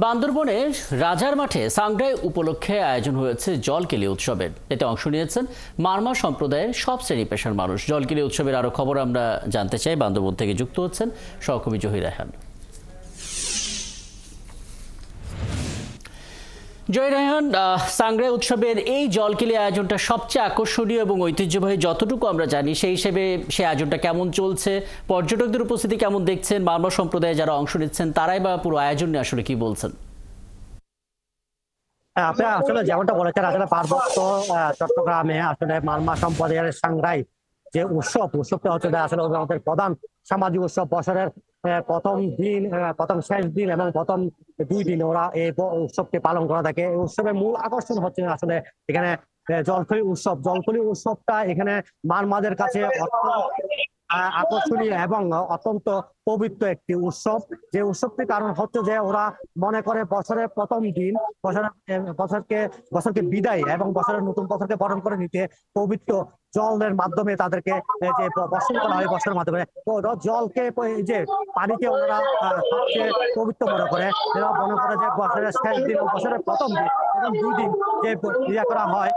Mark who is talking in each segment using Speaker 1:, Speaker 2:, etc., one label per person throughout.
Speaker 1: বান্দরবনের রাজার মাঠে সাংগ্রাই উপলক্ষে আয়োজন হয়েছে জলকেলি উৎসবের। এতে অংশ নিয়েছেন মারমা সম্প্রদায়ের সব শ্রেণী পেশার মানুষ। জলকেলি উৎসবের আরো খবর আমরা জানতে চাই। বান্দরবন থেকে যুক্ত হচ্ছেন সহকর্মী জহির রায়হান। জয় রায়হান, সাংগ্রাই উৎসবের এই জলকেলি আয়োজনটা সবচেয়ে আকর্ষণীয় এবং ঐতিহ্যবাহী যতটুকু আমরা জানি, সেই হিসেবে সেই আয়োজনটা কেমন চলছে, পর্যটকদের উপস্থিতি কেমন দেখছেন, মারমা সম্প্রদায়ে যারা অংশ নিচ্ছেন তারাই বা পুরো আয়োজন নিয়ে আসলে কি বলছেন?
Speaker 2: আপনি আসলে যেমনটা বলেছেন, আসলে পার্বত্য চট্টগ্রামে আসলে মারমা সম্প্রদায়ের সাংগ্রাই যে উৎসবটা হচ্ছে আসলে আমাদের প্রধান সামাজিক উৎসব। বছরের প্রথম দিন, প্রথম শেষ দিন এবং প্রথম 2 দিন ওরা এই উৎসবকে পালন করা থাকে। এই উৎসবের মূল আকর্ষণ হচ্ছে আসলে এখানে জলকলি উৎসব। জলকলি উৎসবটা এখানে মারমাদের কাছে আকর্ষণীয় এবং অত্যন্ত পবিত্র একটি উৎসব। যে উৎসবটির কারণ হচ্ছে যে ওরা মনে করে বছরের প্রথম দিন বছরকে বিদায় এবং বছরের নতুন বছরকে বরণ করে নিতে পবিত্র জলের মাধ্যমে তাদেরকে যে বর্ষণ করা হয়, বর্ষণের মাধ্যমে জলকে যে পানিকে ওনারা সবচেয়ে পবিত্র মনে করে। এরা মনে করে যে বছরের শেষ দিন ও বছরের প্রথম 2 দিন যে ইয়া করা হয়,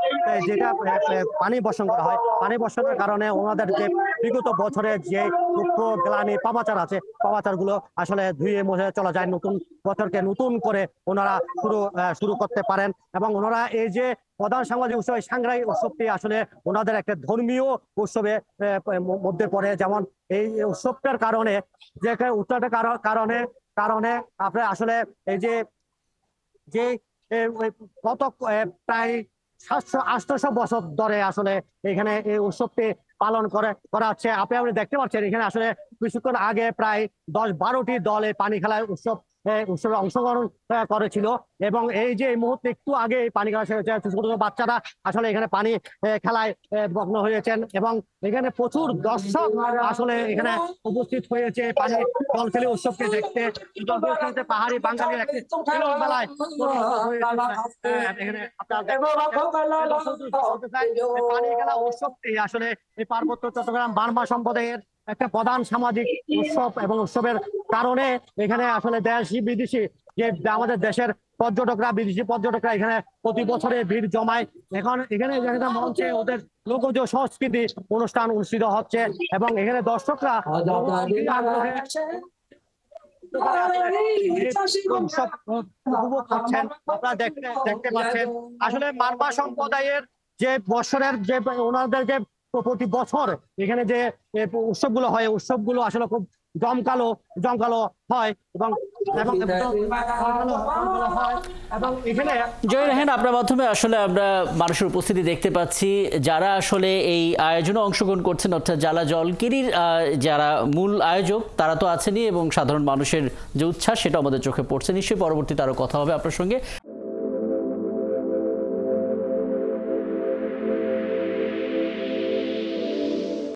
Speaker 2: যেটা পানি বর্ষণ করা হয়, পানি বর্ষণের কারণে ওনাদের যে বিগত বছরের যে দুঃখ গ্লানি পাপাচার আছে, পাপাচার গুলো আসলে ধুয়ে মুছে চলা যায়। নতুন বছরকে নতুন করে ওনারা শুরু করতে পারেন। এবং ওনারা এই যে প্রধান সামাজিক উৎসব সাংগ্রাই উৎসবটি আসলে ওনাদের একটা ধর্মীয় উৎসবে মধ্যে পড়ে। যেমন এই উৎসবটার কারণে যে উৎসবটার কারণে আপনি আসলে এই যে গত প্রায় 700-800 বছর ধরে আসলে এখানে এই উৎসবটি পালন করা হচ্ছে। আপনি দেখতে পাচ্ছেন এখানে আসলে কিছুক্ষণ আগে প্রায় 10-12টি দল এই পানি খেলায় উৎসবে অংশগ্রহণ করেছিল। এবং এই যে এই মুহূর্তে একটু আগে এই পানি খেলা ছোট ছোট বাচ্চারা আসলে এখানে পানি খেলায় মগ্ন হয়েছেন এবং এখানে প্রচুর দর্শক আসলে এখানে উপস্থিত হয়েছে পানি জলকেলি উৎসবকে দেখতে। পাহাড়ি বাঙালির একটি মেলায় পানি খেলা উৎসবটি আসলে এই পার্বত্য চট্টগ্রাম মারমা সম্প্রদায়ের একটা প্রধান সামাজিক উৎসব এবং উৎসবের কারণে এখানে আসলে দেশি বিদেশি যে আমাদের দেশের বিদেশি পর্যটকরা এখানে প্রতি বছরে ভিড় জমায়। এখানে মঞ্চে ওদের লোকজ সংস্কৃতি অনুষ্ঠান অনুষ্ঠিত হচ্ছে এবং এখানে দর্শকরা আপনারা দেখতে পাচ্ছেন। আসলে মারমা সম্প্রদায়ের যে বছরের যে ওনাদের যে প্রতি বছর এখানে যে উৎসবগুলো হয়, উৎসবগুলো আসলে খুব জমকালো হয় এবং
Speaker 1: জয় রায়হান, আপনার মাধ্যমে আসলে আমরা মানুষের উপস্থিতি দেখতে পাচ্ছি যারা আসলে এই আয়োজনে অংশগ্রহণ করছেন, অর্থাৎ যারা জলকেলির যারা মূল আয়োজক তারা তো আছেনই এবং সাধারণ মানুষের যে উচ্ছ্বাস সেটা আমাদের চোখে পড়ছে। নিশ্চয়ই পরবর্তীতে আরো কথা হবে আপনার সঙ্গে।